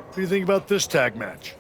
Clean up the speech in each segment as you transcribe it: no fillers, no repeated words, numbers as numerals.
What do you think about this tag match?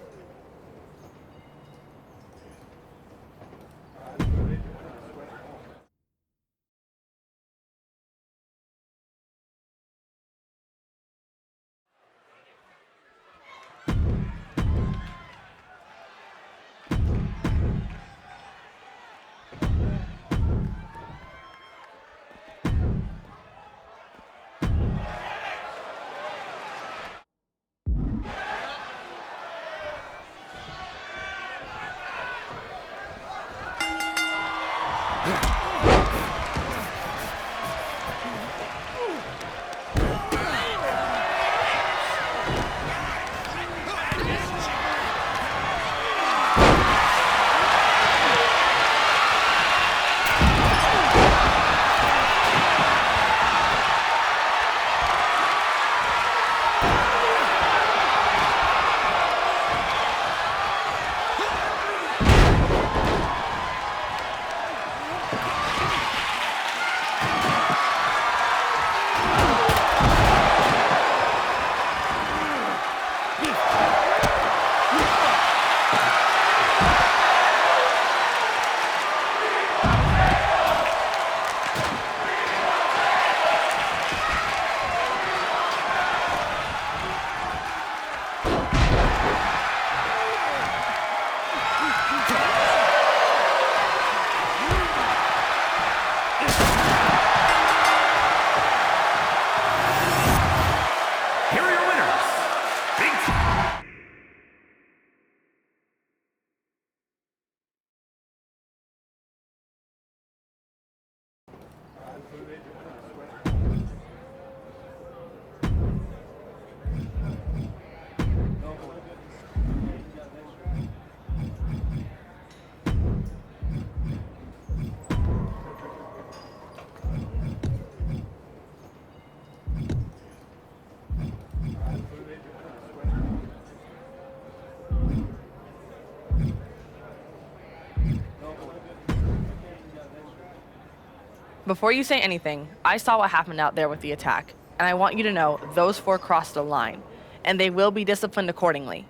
Before you say anything, I saw what happened out there with the attack, and I want you to know those four crossed a line, and they will be disciplined accordingly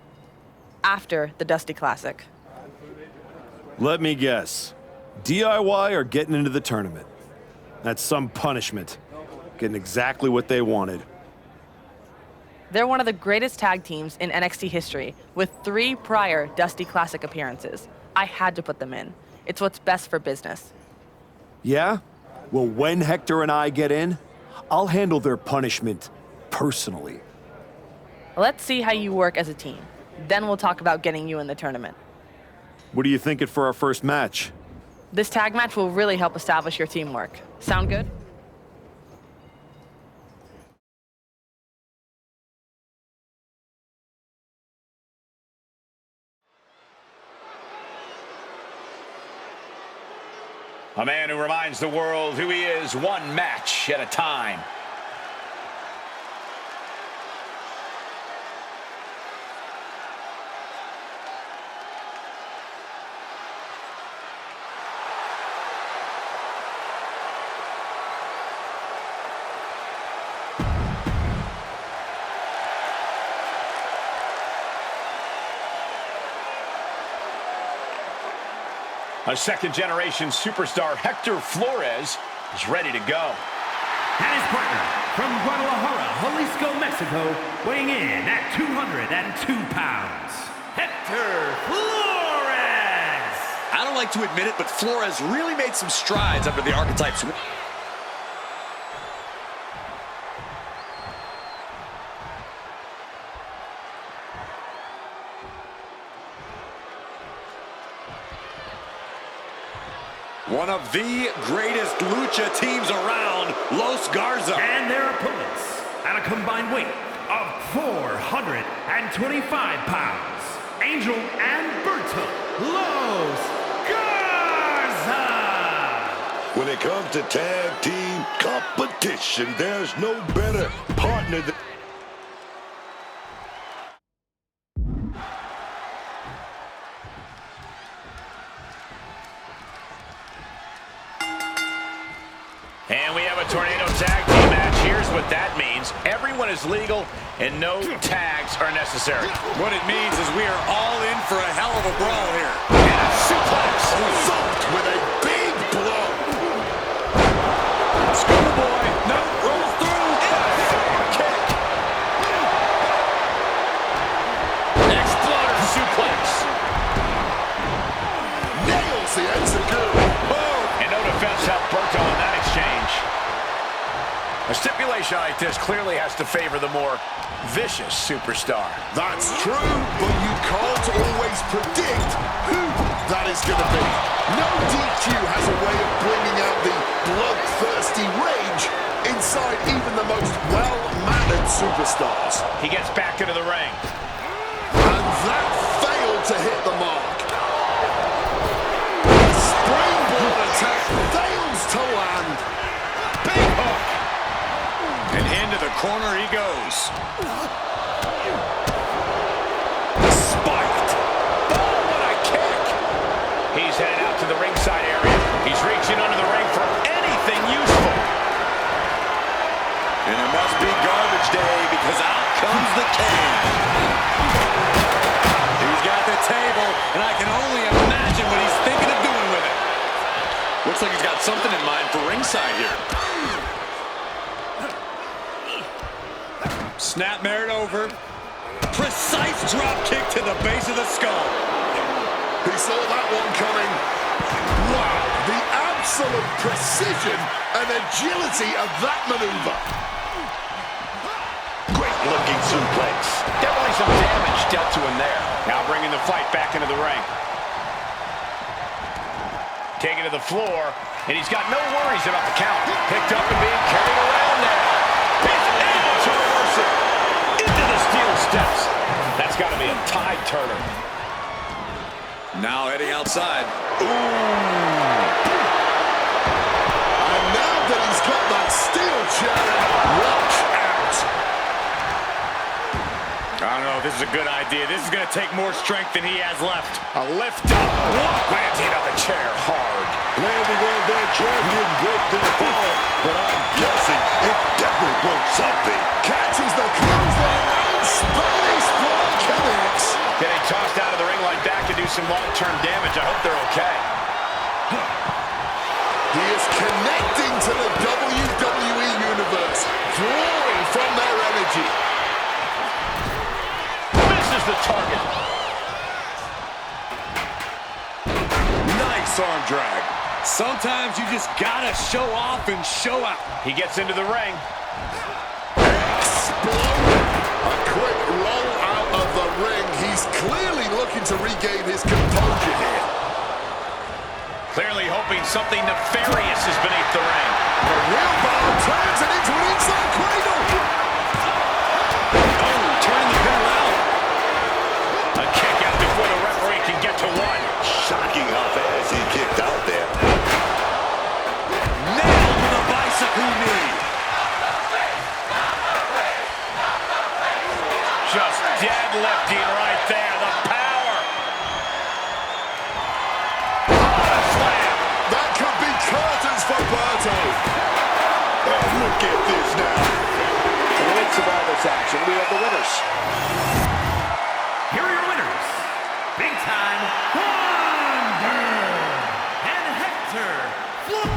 after the Dusty Classic. Let me guess. DIY or getting into the tournament? That's some punishment. Getting exactly what they wanted. They're one of the greatest tag teams in NXT history, with 3 prior Dusty Classic appearances. I had to put them in. It's what's best for business. Yeah? Well, when Hector and I get in, I'll handle their punishment personally. Let's see how you work as a team. Then we'll talk about getting you in the tournament. What are you thinking for our first match? This tag match will really help establish your teamwork. Sound good? A man who reminds the world who he is one match at a time. A second-generation superstar, Hector Flores, is ready to go. And his partner, from Guadalajara, Jalisco, Mexico, weighing in at 202 pounds, Hector Flores! I don't like to admit it, but Flores really made some strides under the archetypes. One of the greatest lucha teams around, Los Garza. And their opponents, at a combined weight of 425 pounds, Angel and Berto Los Garza. When it comes to tag team competition, there's no better partner than... And we have a tornado tag team match. Here's what that means. Everyone is legal and no tags are necessary. What it means is we are all in for a hell of a brawl here. And a suplex. Thumped with a big blow. Schoolboy, no, rolls through. Kick. Exploder suplex. Nails the Enzuigiri. And no defense helped Berto in that exchange. A stipulation like this clearly has to favor the more vicious superstar. That's true, but you can't always predict who that is going to be. No DQ has a way of bringing out the bloodthirsty rage inside even the most well-mannered superstars. He gets back into the ring. And that failed to hit the mark. The springboard attack fails to land. Big hook. And into the corner he goes. Spiked. Oh, what a kick! He's headed out to the ringside area. He's reaching under the ring for anything useful. And it must be garbage day because out comes the can. He's got the table, and I can only imagine what he's thinking of doing with it. Looks like he's got something in mind for ringside here. Snap Merritt over. Precise drop kick to the base of the skull. He saw that one coming. Wow, the absolute precision and agility of that maneuver. Great looking suplex. Definitely some damage dealt to him there. Now bringing the fight back into the ring. Taken to the floor, and he's got no worries about the count. Picked up and being carried around there. He's able to reverse it. Into the steel steps. That's got to be a tide turner. Now heading outside. Ooh. And now that he's got that steel chair, watch out. I don't know if this is a good idea. This is going to take more strength than he has left. A lift up. Planting on the chair hard. Landing on that chair didn't break their fall, but I'm guessing it definitely broke something. Catches the clothesline and Spanish Fly connects. Getting tossed out of the ring like that could do some long-term damage. I hope they're okay. He is connecting to the WWE Universe, drawing from their energy. Misses the target. Nice arm drag. Sometimes you just gotta show off and show out. He gets into the ring. Exploded. A quick roll out of the ring. He's clearly looking to regain his composure here. Clearly hoping something nefarious is beneath the ring. The wheelbarrow turns it into an inside cradle. Oh, turning the pin around. A kick out before the referee can get to one. Shocking how fast he kicked out there. Nailed with a bicycle knee. Just deadlifting right there. The power. Slam. That could be curtains for Berto. And look at this now. In the midst of all this action, we have the winners. Here are your winners. Big time, Thunder and Hector Flip.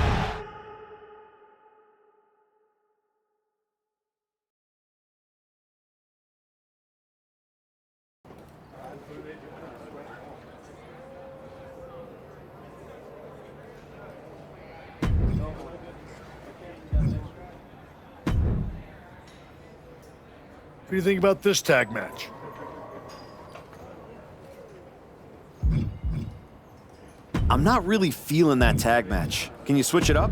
What do you think about this tag match? I'm not really feeling that tag match. Can you switch it up?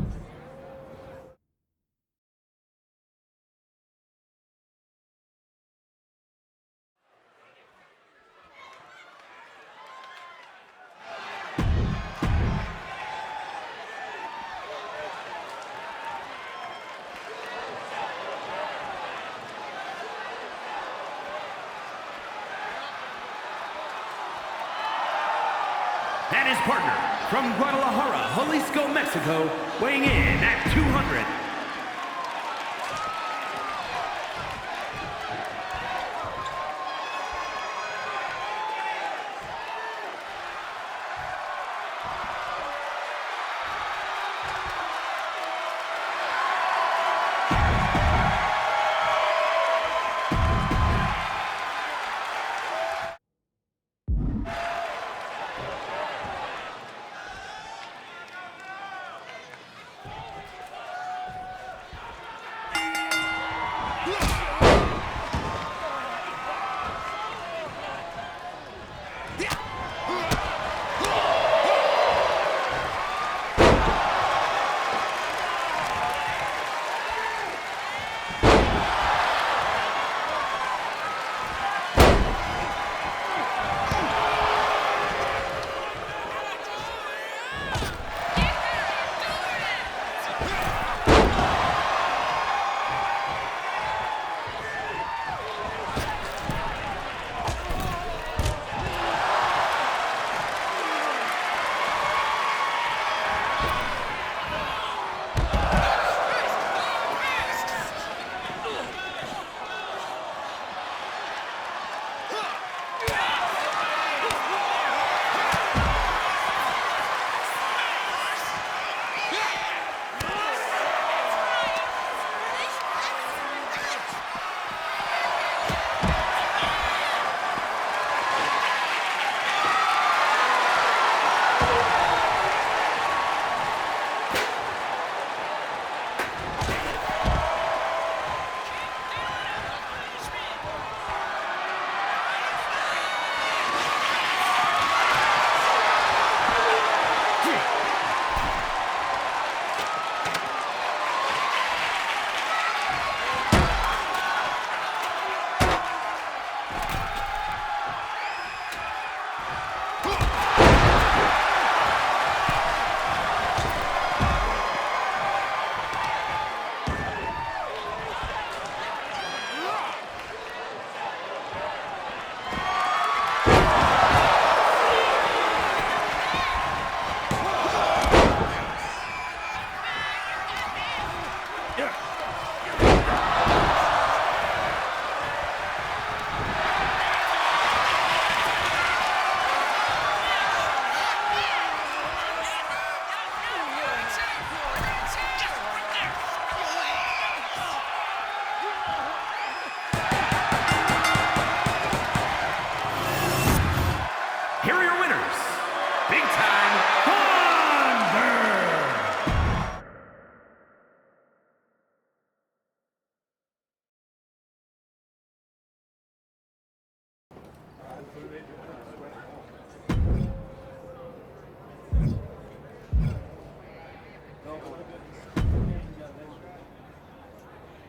And his partner, from Guadalajara, Jalisco, Mexico, weighing in at 200.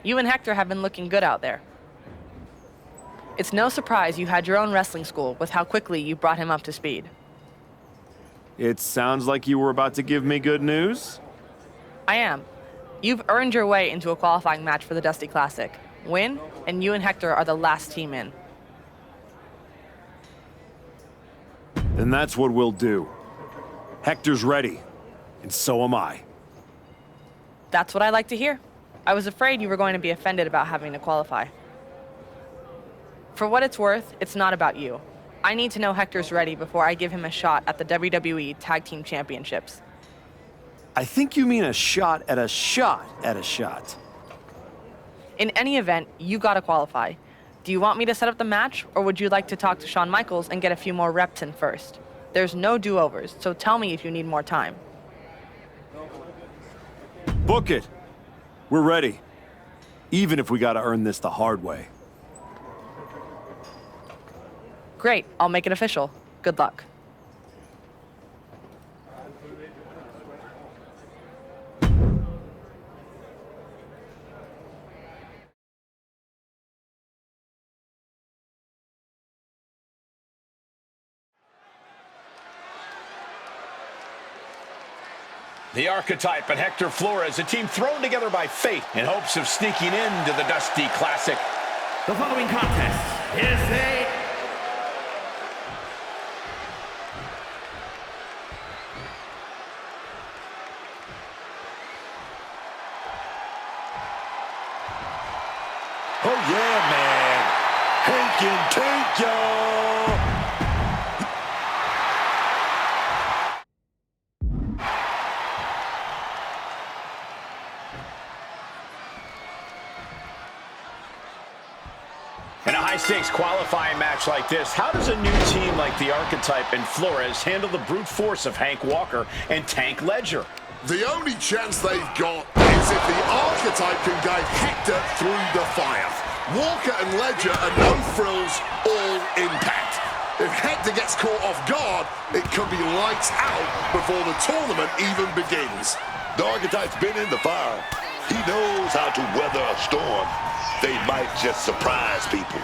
You and Hector have been looking good out there. It's no surprise you had your own wrestling school with how quickly you brought him up to speed. It sounds like you were about to give me good news. I am. You've earned your way into a qualifying match for the Dusty Classic. Win, and you and Hector are the last team in. And that's what we'll do. Hector's ready, and so am I. That's what I like to hear. I was afraid you were going to be offended about having to qualify. For what it's worth, it's not about you. I need to know Hector's ready before I give him a shot at the WWE Tag Team Championships. I think you mean a shot at a shot at a shot. In any event, you gotta qualify. Do you want me to set up the match, or would you like to talk to Shawn Michaels and get a few more reps in first? There's no do-overs, so tell me if you need more time. Book it. We're ready. Even if we gotta earn this the hard way. Great, I'll make it official. Good luck. The archetype and Hector Flores, a team thrown together by fate in hopes of sneaking into the Dusty Classic. The following contest is looking tank, y'all. In a high-stakes qualifying match like this, how does a new team like the Archetype and Flores handle the brute force of Hank Walker and Tank Ledger? The only chance they've got is if the Archetype can guide Hector through the fire. Walker and Ledger are no frills, all impact. If Hector gets caught off guard, it could be lights out before the tournament even begins. The Archetype's been in the fire. He knows how to weather a storm. They might just surprise people.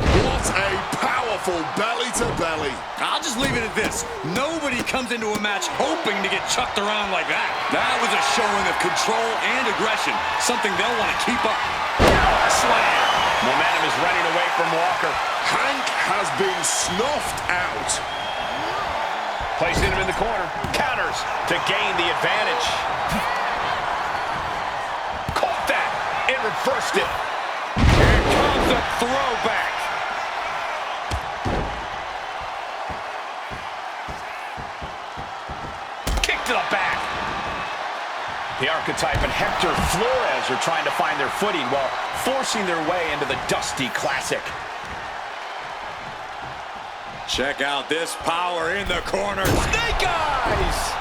What a powerful belly-to-belly. I'll just leave it at this. Nobody comes into a match hoping to get chucked around like that. That was a showing of control and aggression, something they'll want to keep up. Slam! Momentum is running away from Walker. Hank has been snuffed out. Placing him in the corner. Counters to gain the advantage. Caught that. It reversed it. Here comes the throwback. Kick to the back. The Archetype and Hector Flores are trying to find their footing while forcing their way into the Dusty Classic. Check out this power in the corner. Snake Eyes!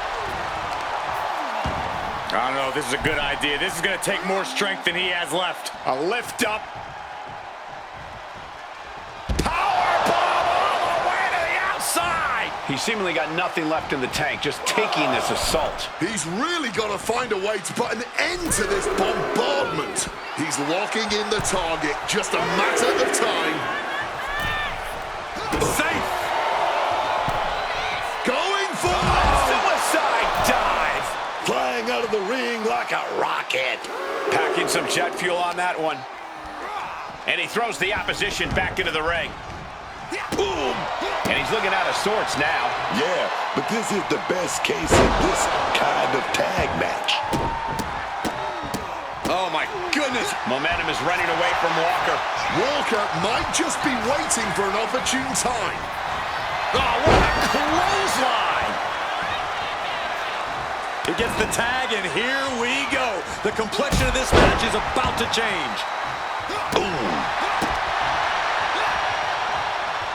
I don't know, this is a good idea. This is going to take more strength than he has left. A lift up. Powerbomb all the way to the outside! He seemingly got nothing left in the tank, just taking this assault. He's really got to find a way to put an end to this bombardment. He's locking in the target, just a matter of time. Safe! Going for Suicide dive! Flying out of the ring like a rocket. Packing some jet fuel on that one. And he throws the opposition back into the ring. Boom. And he's looking out of sorts now. Yeah, but this is the best case of this kind of tag match. Oh my goodness! Momentum is running away from Walker. Walker might just be waiting for an opportune time. Oh, what a clothesline! He gets the tag, and here we go. The complexion of this match is about to change. Boom.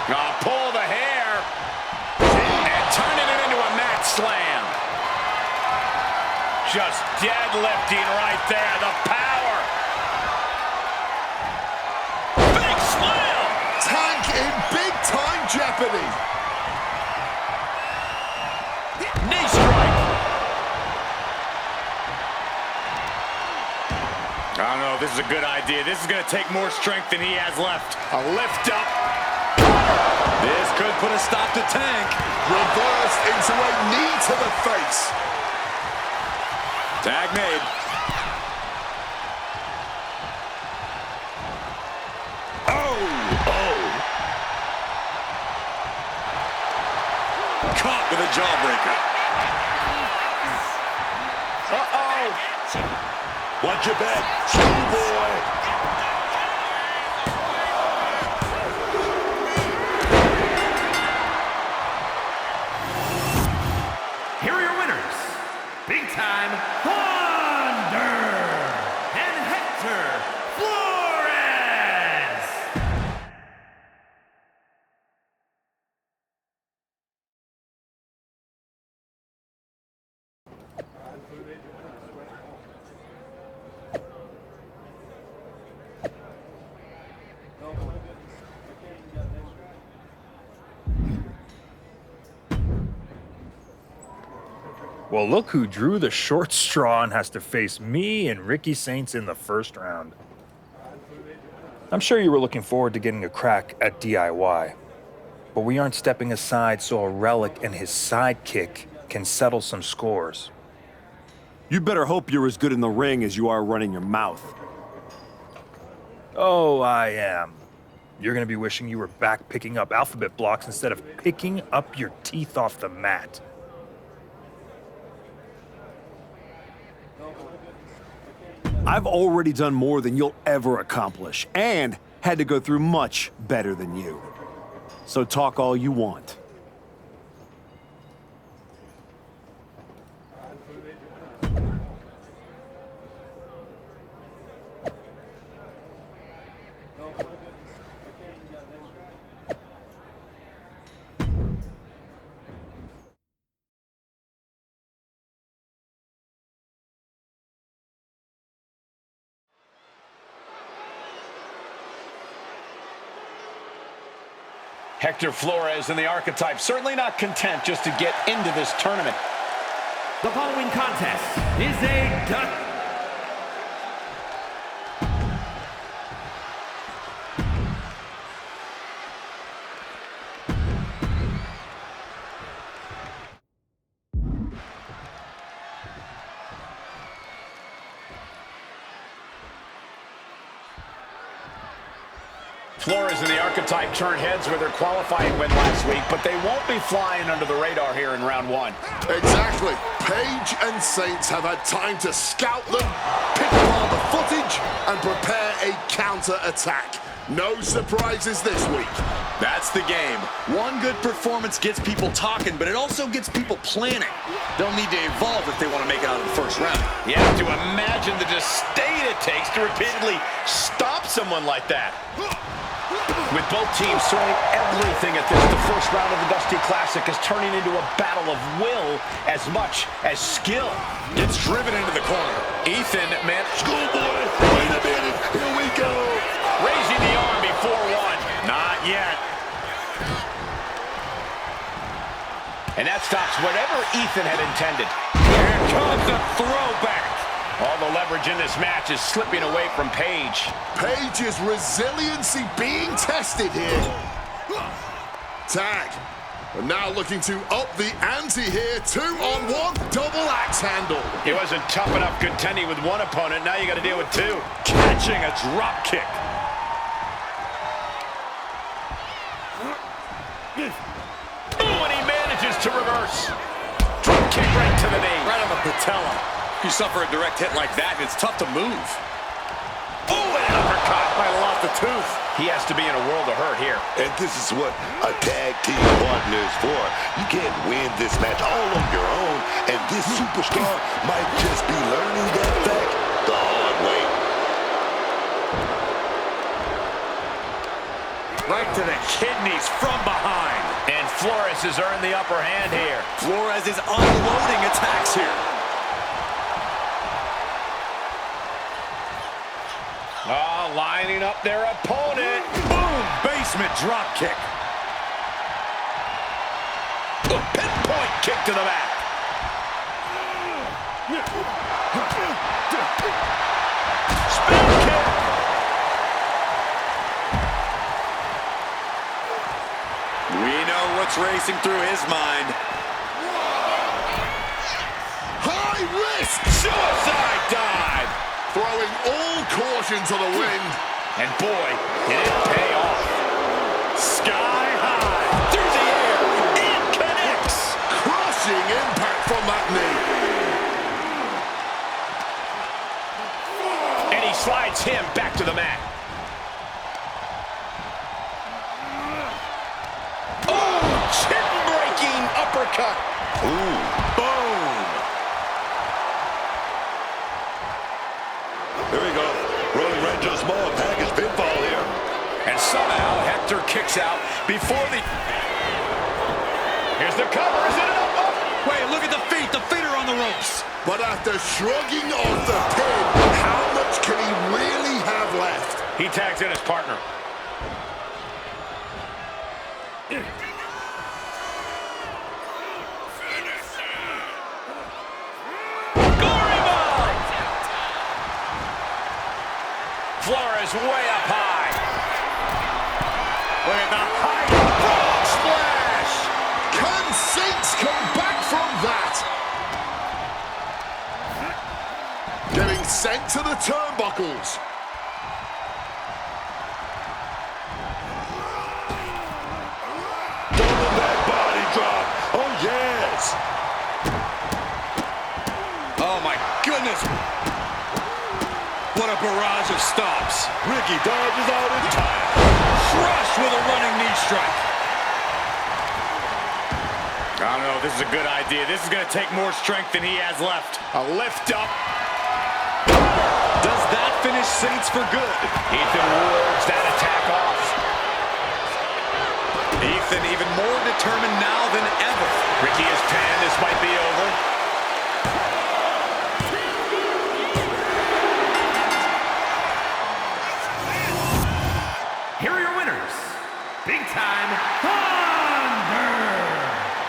Oh, pull the hair. And turning it into a mat slam. Just deadlifting right there. The power. Big slam. Tank in big-time jeopardy. Knee strike. I don't know, this is a good idea. This is going to take more strength than he has left. A lift up. This could put a stop to Tank. Reversed into a knee to the face. Tag made. Caught with a jawbreaker. Uh-oh. Watch your back, schoolboy. Here are your winners. Big Time Thunder and Hector Flores. Well, look who drew the short straw and has to face me and Ricky Saints in the first round. I'm sure you were looking forward to getting a crack at DIY, but we aren't stepping aside so a relic and his sidekick can settle some scores. You better hope you're as good in the ring as you are running your mouth. Oh, I am. You're going to be wishing you were back picking up alphabet blocks instead of picking up your teeth off the mat. I've already done more than you'll ever accomplish, and had to go through much better than you. So talk all you want. Hector Flores and the Archetype certainly not content just to get into this tournament. The following contest is a Flores and the Archetype turned heads with their qualifying win last week, but they won't be flying under the radar here in round one. Exactly. Paige and Saints have had time to scout them, pick apart the footage, and prepare a counter-attack. No surprises this week. That's the game. One good performance gets people talking, but it also gets people planning. They'll need to evolve if they want to make it out of the first round. You have to imagine the disdain it takes to repeatedly stop someone like that. With both teams throwing everything at this, the first round of the Dusty Classic is turning into a battle of will as much as skill. Gets driven into the corner. Ethan, man. Schoolboy, wait a minute. Here we go. Raising the arm before one. Not yet. And that stops whatever Ethan had intended. Here comes the throwback. All the leverage in this match is slipping away from Paige. Paige's resiliency being tested here. Tag. And now looking to up the ante here. 2-on-1 double axe handle. He wasn't tough enough contending with one opponent. Now you got to deal with two. Catching a drop kick. Oh, and he manages to reverse. Drop kick right to the knee. Right on the patella. You suffer a direct hit like that, and it's tough to move. Oh, and an uppercut. Might have lost a tooth. He has to be in a world of hurt here. And this is what a tag team partner is for. You can't win this match all on your own, and this superstar might just be learning that fact the hard way. Right to the kidneys from behind. And Flores has earned the upper hand here. Flores is unloading attacks here. Oh, lining up their opponent. Boom! Basement drop kick. A pinpoint kick to the back. Spin kick. We know what's racing through his mind. High risk. Suicide dive. Throwing all caution to the wind. And boy, did it pay off. Sky high. Through the air. It connects. Crushing impact from that knee. And he slides him back to the mat. Oh, chin-breaking uppercut. Ooh. Boom. Here we go. Rolling right to a small package pinfall here. And somehow Hector kicks out before the... Here's the cover. Is it enough? Oh. Wait, look at the feet. The feet are on the ropes. But after shrugging off the pin, how much can he really have left? He tags in his partner. Flores way up high. Look at the high Frog splash. Can Saints come back from that? Getting sent to the turnbuckles. Double back body drop. Oh, yes. Oh, my goodness. what a barrage of stomps. Ricky dodges out in time. Crushed with a running knee strike. I don't know if this is a good idea. This is going to take more strength than he has left. A lift up. Does that finish Saints for good? Ethan wards that attack off. Ethan even more determined now than ever. Ricky is pinned. This might be over. Here are your winners. Big Time Thunder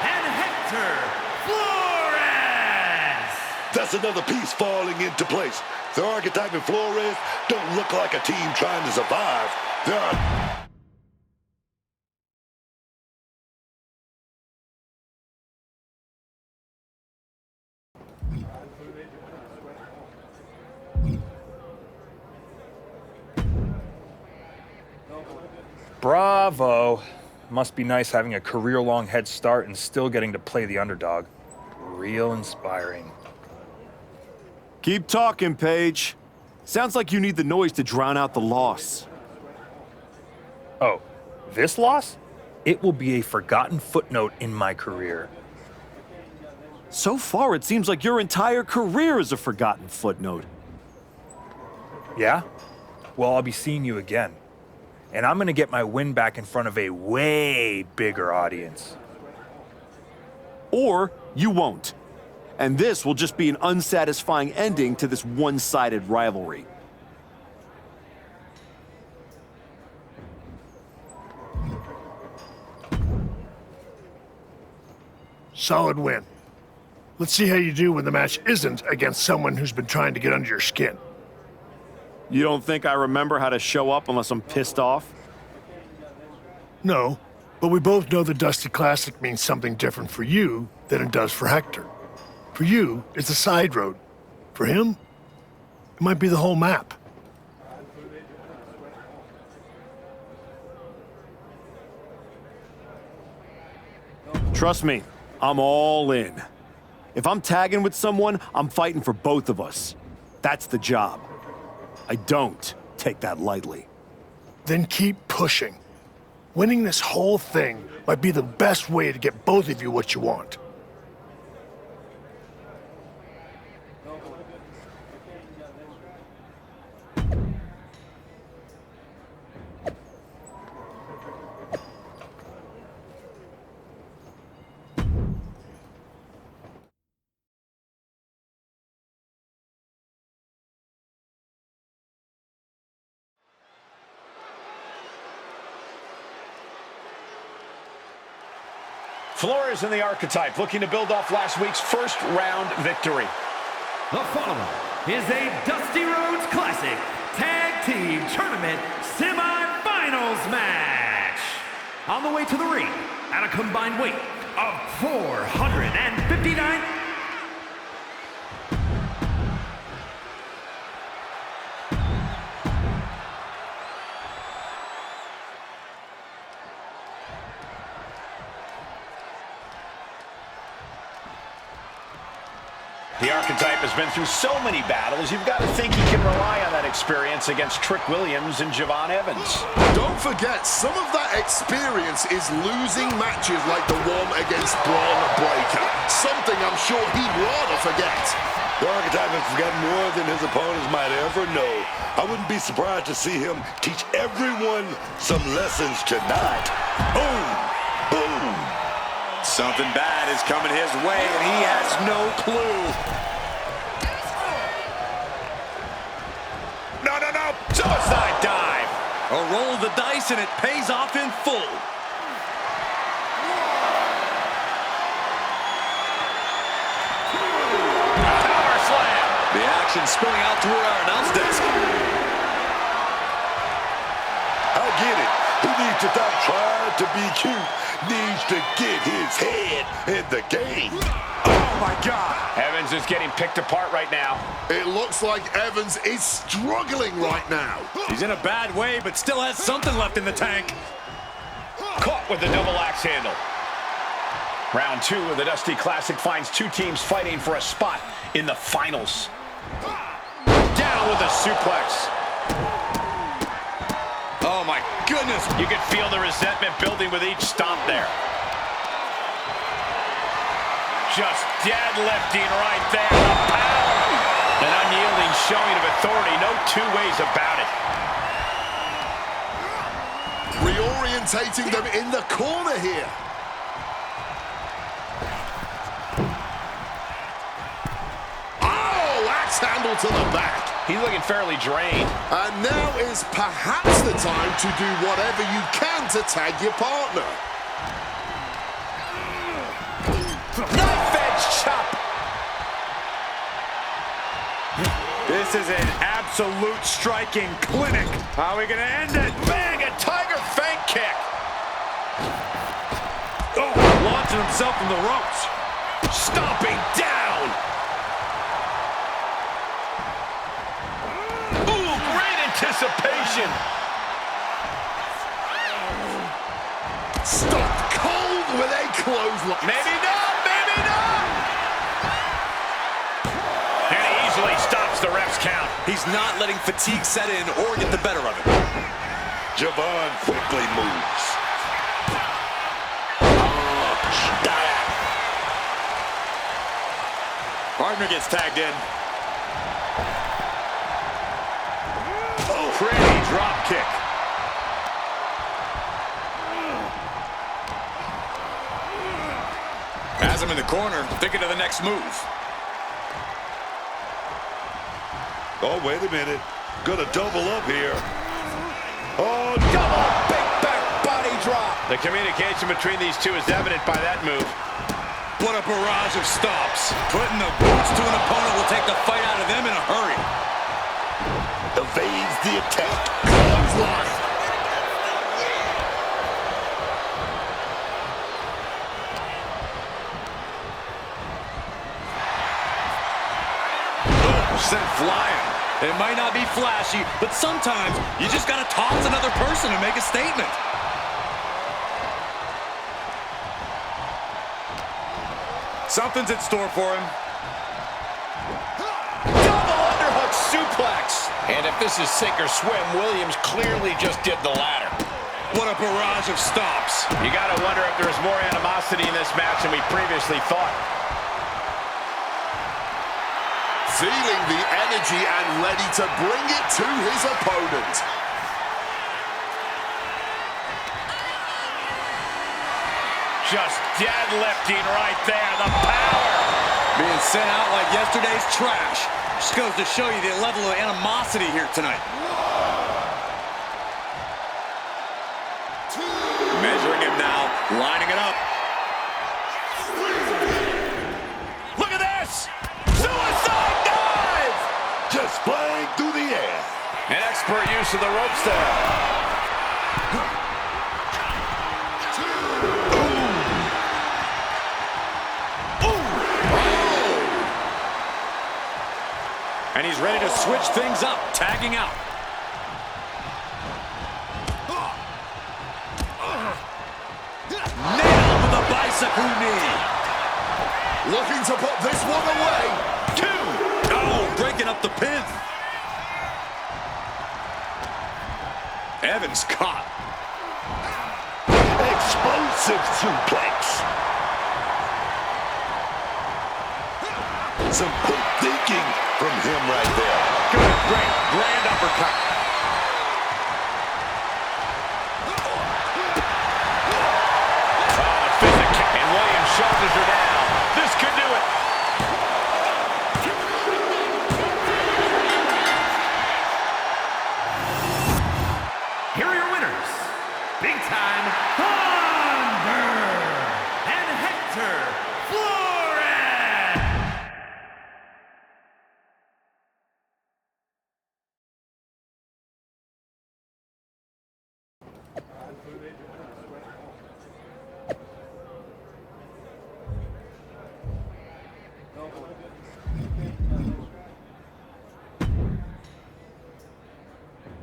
and Hector Flores. That's another piece falling into place. The Archetype and Flores don't look like a team trying to survive. They're Bravo. Must be nice having a career-long head start and still getting to play the underdog. Real inspiring. Keep talking, Paige. Sounds like you need the noise to drown out the loss. Oh, this loss? It will be a forgotten footnote in my career. So far, it seems like your entire career is a forgotten footnote. Yeah? Well, I'll be seeing you again. And I'm going to get my win back in front of a way bigger audience. Or you won't. And this will just be an unsatisfying ending to this one-sided rivalry. Solid win. Let's see how you do when the match isn't against someone who's been trying to get under your skin. You don't think I remember how to show up unless I'm pissed off? No, but we both know the Dusty Classic means something different for you than it does for Hector. For you, it's a side road. For him, it might be the whole map. Trust me, I'm all in. If I'm tagging with someone, I'm fighting for both of us. That's the job. I don't take that lightly. Then keep pushing. Winning this whole thing might be the best way to get both of you what you want. Flores and the Archetype looking to build off last week's first round victory. The following is a Dusty Rhodes Classic Tag Team Tournament Semi-Finals match. On the way to the ring at a combined weight of 459. The Archetype has been through so many battles, you've got to think he can rely on that experience against Trick Williams and Javon Evans. Don't forget, some of that experience is losing matches like the one against Braun Breaker. Something I'm sure he'd rather forget. The Archetype has forgotten more than his opponents might ever know. I wouldn't be surprised to see him teach everyone some lessons tonight. Boom! Boom! Something bad is coming his way, and he has no clue. No! Suicide dive! A roll of the dice, and it pays off in full. Power slam! The action spilling out toward our announce desk. I get it. He needs to stop trying to be cute. Needs to get his head in the game. Oh my God! Evans is getting picked apart right now. It looks like Evans is struggling right now. He's in a bad way, but still has something left in the tank. Caught with the double axe handle. Round 2 of the Dusty Classic finds two teams fighting for a spot in the finals. Down down with a suplex. Oh, my goodness. You can feel the resentment building with each stomp there. Just deadlifting right there. The power. An unyielding showing of authority. No two ways about it. Reorientating them in the corner here. Oh, axe handle to the back. He's looking fairly drained. And now is perhaps the time to do whatever you can to tag your partner. Knife edge chop. This is an absolute striking clinic. How are we going to end it? Bang, a tiger fang kick. Oh, launching himself from the ropes. Stomping down. Ooh, great anticipation. Stopped cold with a clothesline. Maybe not, maybe not. And he easily stops the ref's count. He's not letting fatigue set in or get the better of it. Javon quickly moves. Partner gets tagged in. Oh, pretty drop kick. Has him in the corner, thinking of the next move. Oh, wait a minute. Gonna double up here. Oh, double big back body drop. The communication between these two is evident by that move. What a barrage of stomps. Putting the boots to an opponent will take the fight out of them in a hurry. Evades the attack. Clothesline. Sent flying. It might not be flashy, but sometimes you just gotta toss another person to make a statement. Something's in store for him. Double underhook suplex. And if this is sink or swim, Williams clearly just did the latter. What a barrage of stomps. You gotta wonder if there's more animosity in this match than we previously thought. Feeling the energy and ready to bring it to his opponent. Just deadlifting right there. The power. Being sent out like yesterday's trash. Just goes to show you the level of animosity here tonight. Measuring him now, lining it up. Look at this. Suicide dive. Just flying through the air. An expert use of the ropes there. And he's ready to switch things up, tagging out. Nailed with a bicycle knee. Looking to put this one away. 2. Oh, breaking up the pin. Evans caught. Explosive suplex. Some quick thinking from him right there. Good, great, grand uppercut. Oh, physical. And Williams' shoulders are down. This could do it. Here are your winners. Big Time Thunder and Hector Flores.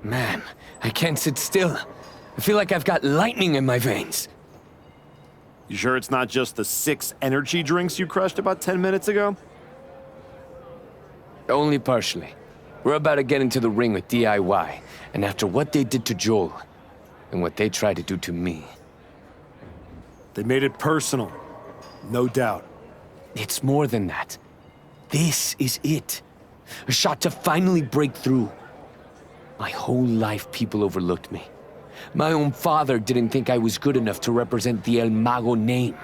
Man, I can't sit still. I feel like I've got lightning in my veins. You sure it's not just the 6 energy drinks you crushed about 10 minutes ago? Only partially. We're about to get into the ring with DIY, and after what they did to Joel, and what they tried to do to me... They made it personal, no doubt. It's more than that. This is it. A shot to finally break through. My whole life, people overlooked me. My own father didn't think I was good enough to represent the El Mago name.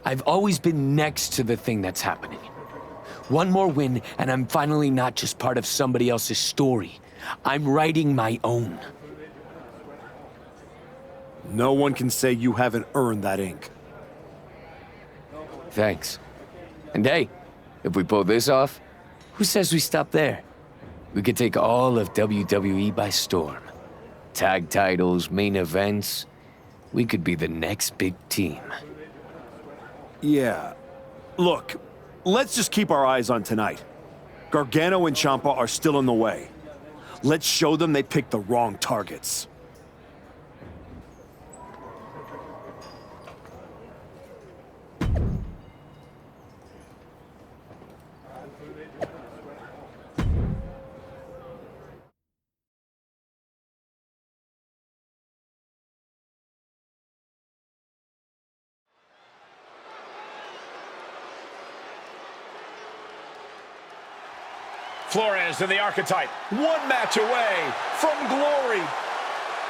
I've always been next to the thing that's happening. One more win, and I'm finally not just part of somebody else's story. I'm writing my own. No one can say you haven't earned that ink. Thanks. And hey, if we pull this off, who says we stop there? We could take all of WWE by storm. Tag titles, main events. We could be the next big team. Yeah. Look, let's just keep our eyes on tonight. Gargano and Ciampa are still in the way. Let's show them they picked the wrong targets. Flores and the Archetype, one match away from glory.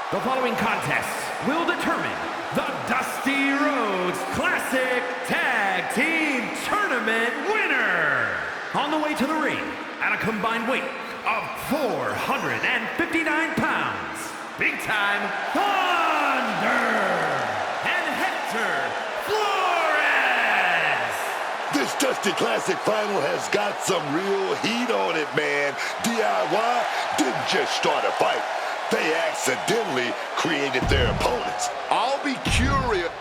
The following contest will determine the Dusty Rhodes Classic Tag Team Tournament winner. On the way to the ring, at a combined weight of 459 pounds, Big Time Thunder and Hector Flores. This Dusty Classic final has got some real heat on it, man. DIY didn't just start a fight. They accidentally created their opponents. I'll be curious.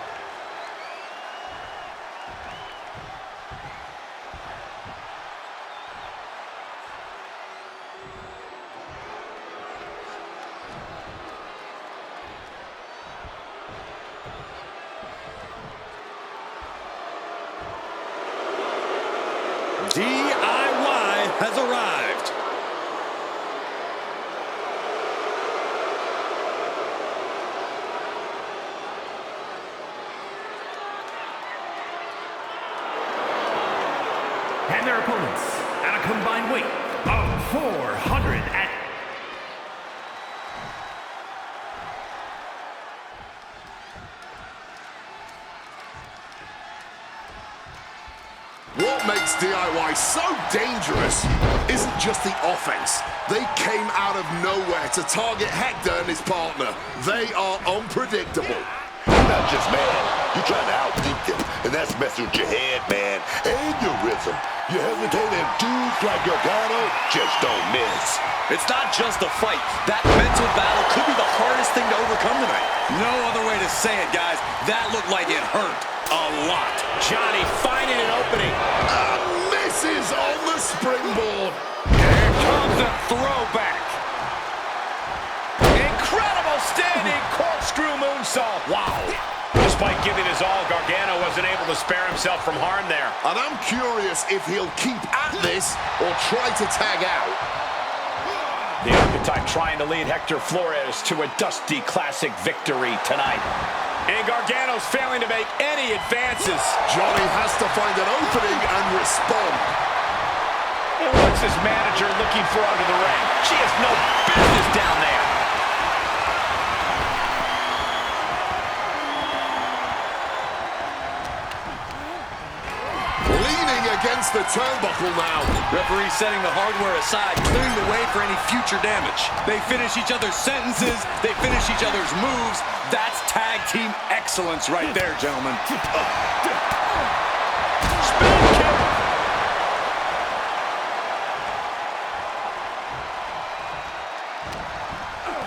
DIY has arrived. And their opponents at a combined weight of 400 and... What makes DIY so dangerous isn't just the offense. They came out of nowhere to target Hector and his partner. They are unpredictable. You're not just mad, you're trying to outthink them, and that's messing with your head, man, and your rhythm. You hesitate, and dudes like Gargano just don't miss. It's not just a fight. That mental battle could be the hardest thing to overcome tonight. No other way to say it, guys. That looked like it hurt a lot. Johnny finding an opening. Misses on the springboard. Here comes the throwback. Incredible standing corkscrew moonsault. Wow. Despite giving his all, Gargano wasn't able to spare himself from harm there. And I'm curious if he'll keep at this or try to tag out. The Archetype trying to lead Hector Flores to a Dusty Classic victory tonight. And Gargano's failing to make any advances. Johnny has to find an opening and respond. And what's his manager looking for under the ring? She has no business down there. Leaning against the turnbuckle now. Referee setting the hardware aside, clearing the way for any future damage. They finish each other's sentences. They finish each other's moves. That's tag team excellence right there, gentlemen. Spin kick.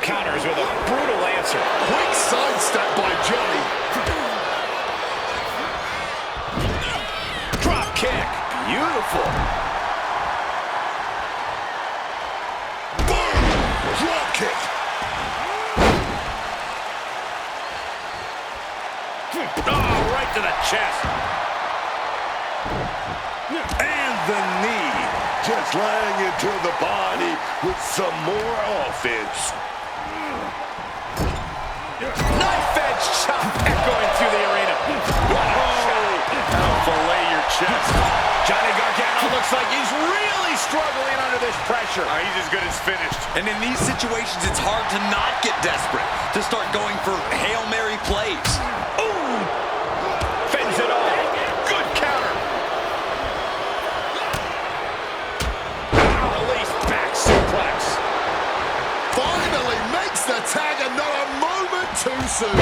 Counters with a brutal answer. Quick sidestep by Johnny. Drop kick. Beautiful. Boom! Drop kick. Oh, right to the chest. And the knee. just lying into the body with some more offense. Knife edge chop echoing through the arena. What a shot. That'll fillet your chest. Johnny Gargano looks like he's really struggling under this pressure. He's as good as finished. And in these situations, it's hard to not get desperate, to start going for Hail Mary plays. Ooh! Fends it off. Good counter. Release back suplex. Finally makes the tag, and not a moment too soon.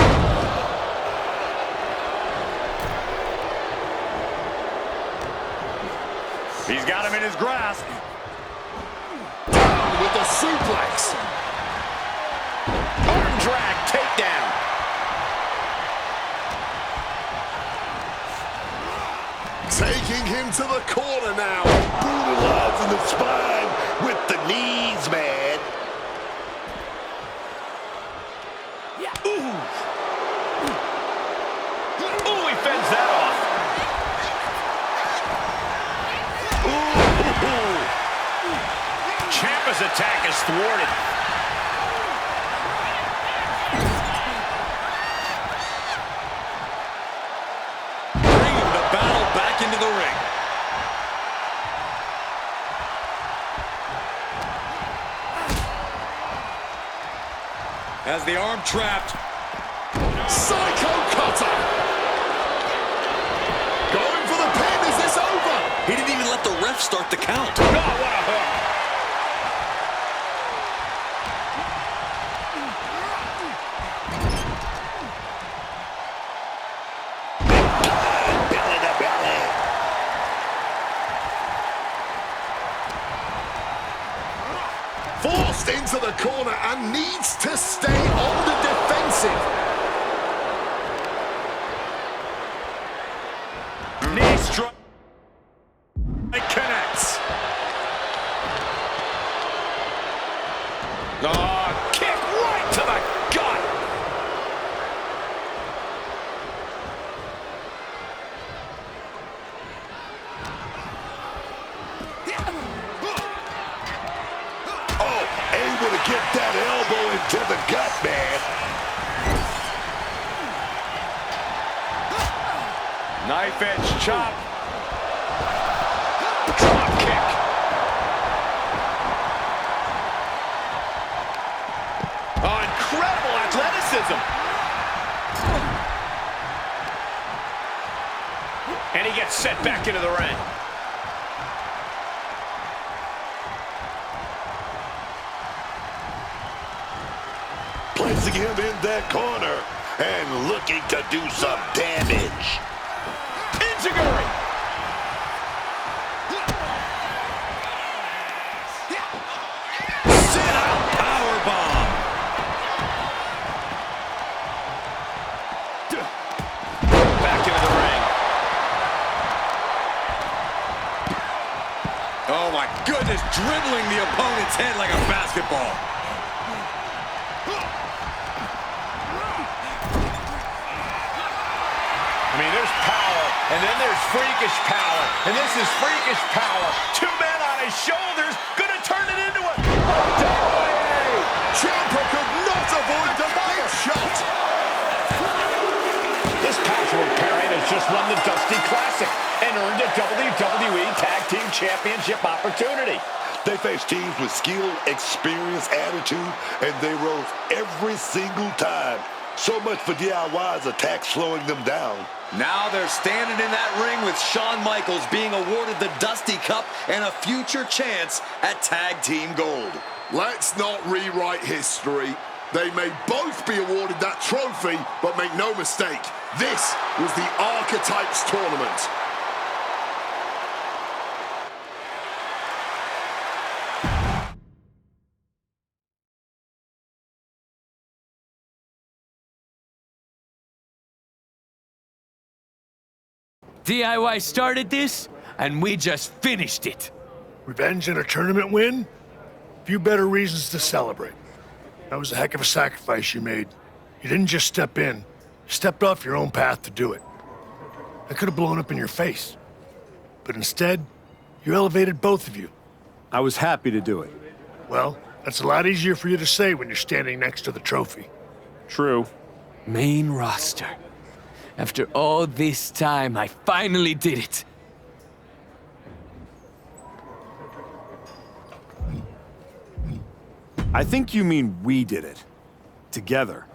He's got him in his grasp. Down with the suplex. Arm drag, takedown. Taking him to the corner now. Brutalizing the spine with the knees, man. Ooh, he fends that off. Ciampa's attack is thwarted. Bringing the battle back into the ring. Has the arm trapped. Psycho cutter. Going for the pin. Is this over? He didn't even let the ref start the count. Oh, what a hook. Belly to belly. Forced into the corner and needs to stay on the defensive. Knee strike. It connects. Oh, kick right to the gut. Oh, able to get that elbow into the gut, man. Knife edge chop. Drop kick. Oh, incredible athleticism. And he gets set back into the ring. Placing him in that corner and looking to do some damage. Injiguri. Sit-out powerbomb. Back into the ring. Oh my goodness, dribbling the opponent's head like a basketball. I mean, there's power, and then there's freakish power, and this is freakish power. Two men on his shoulders, gonna turn it into a WWE. Ciampa could not avoid the big shot. This patchwork pairing has just won the Dusty Classic and earned a WWE Tag Team Championship opportunity. They faced teams with skill, experience, attitude, and they rose every single time. So much for DIY's attack slowing them down. Now they're standing in that ring with Shawn Michaels being awarded the Dusty Cup and a future chance at Tag Team Gold. Let's not rewrite history. They may both be awarded that trophy, but make no mistake, this was the Archetypes Tournament. DIY started this, and we just finished it. Revenge and a tournament win? Few better reasons to celebrate. That was a heck of a sacrifice you made. You didn't just step in. You stepped off your own path to do it. I could have blown up in your face. But instead, you elevated both of you. I was happy to do it. Well, that's a lot easier for you to say when you're standing next to the trophy. True. Main roster. After all this time, I finally did it. I think you mean we did it. Together.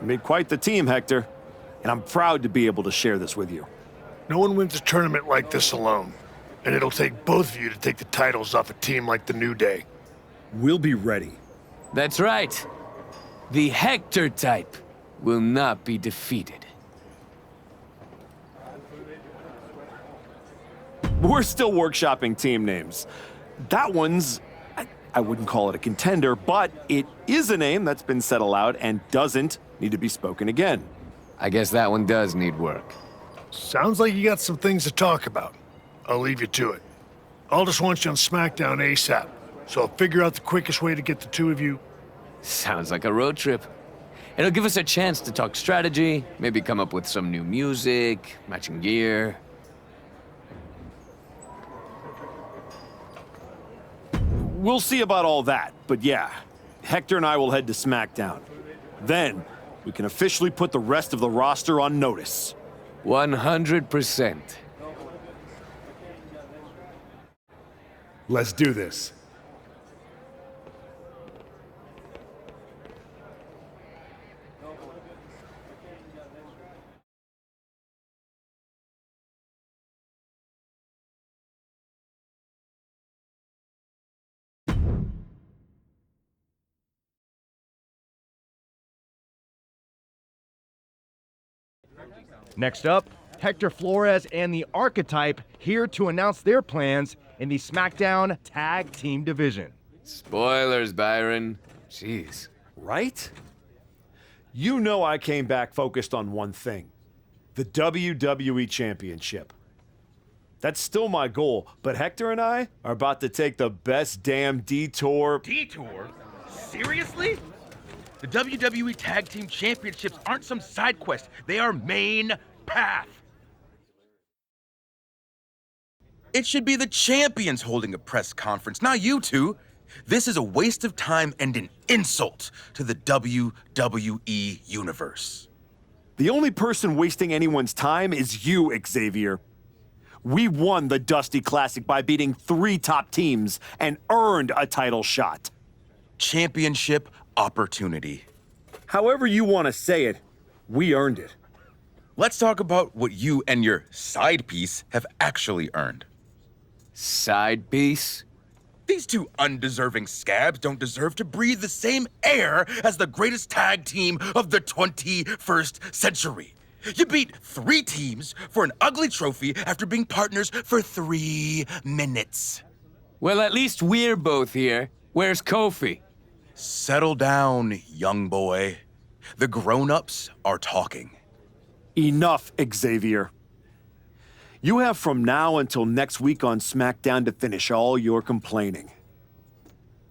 We made quite the team, Hector. And I'm proud to be able to share this with you. No one wins a tournament like this alone. And it'll take both of you to take the titles off a team like the New Day. We'll be ready. That's right. The Hector type will not be defeated. We're still workshopping team names. That one's... I wouldn't call it a contender, but it is a name that's been said aloud and doesn't need to be spoken again. I guess that one does need work. Sounds like you got some things to talk about. I'll leave you to it. I'll just want you on SmackDown ASAP, so I'll figure out the quickest way to get the two of you. Sounds like a road trip. It'll give us a chance to talk strategy, maybe come up with some new music, matching gear. We'll see about all that, but yeah, Hector and I will head to SmackDown. Then, we can officially put the rest of the roster on notice. 100%. Let's do this. Next up, Hector Flores and the Archetype here to announce their plans in the SmackDown Tag Team Division. Spoilers, Byron. Jeez. Right? You know I came back focused on one thing. The WWE Championship. That's still my goal, but Hector and I are about to take the best damn detour. Detour? Seriously? The WWE Tag Team Championships aren't some side quest. They are main path. It should be the champions holding a press conference, not you two. This is a waste of time and an insult to the WWE Universe. The only person wasting anyone's time is you, Xavier. We won the Dusty Classic by beating 3 top teams and earned a title shot. Championship opportunity. However you want to say it, we earned it. Let's talk about what you and your side piece have actually earned. Side piece? These two undeserving scabs don't deserve to breathe the same air as the greatest tag team of the 21st century. You beat 3 teams for an ugly trophy after being partners for 3 minutes. Well, at least we're both here. Where's Kofi? Settle down, young boy. The grown-ups are talking. Enough, Xavier. You have from now until next week on SmackDown to finish all your complaining.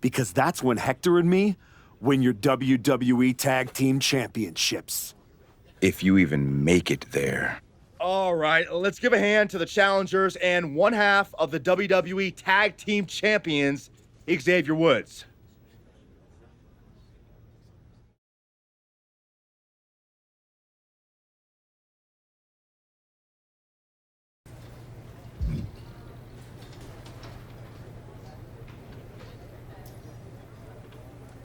Because that's when Hector and me win your WWE Tag Team Championships. If you even make it there. All right, let's give a hand to the challengers and one half of the WWE Tag Team Champions, Xavier Woods.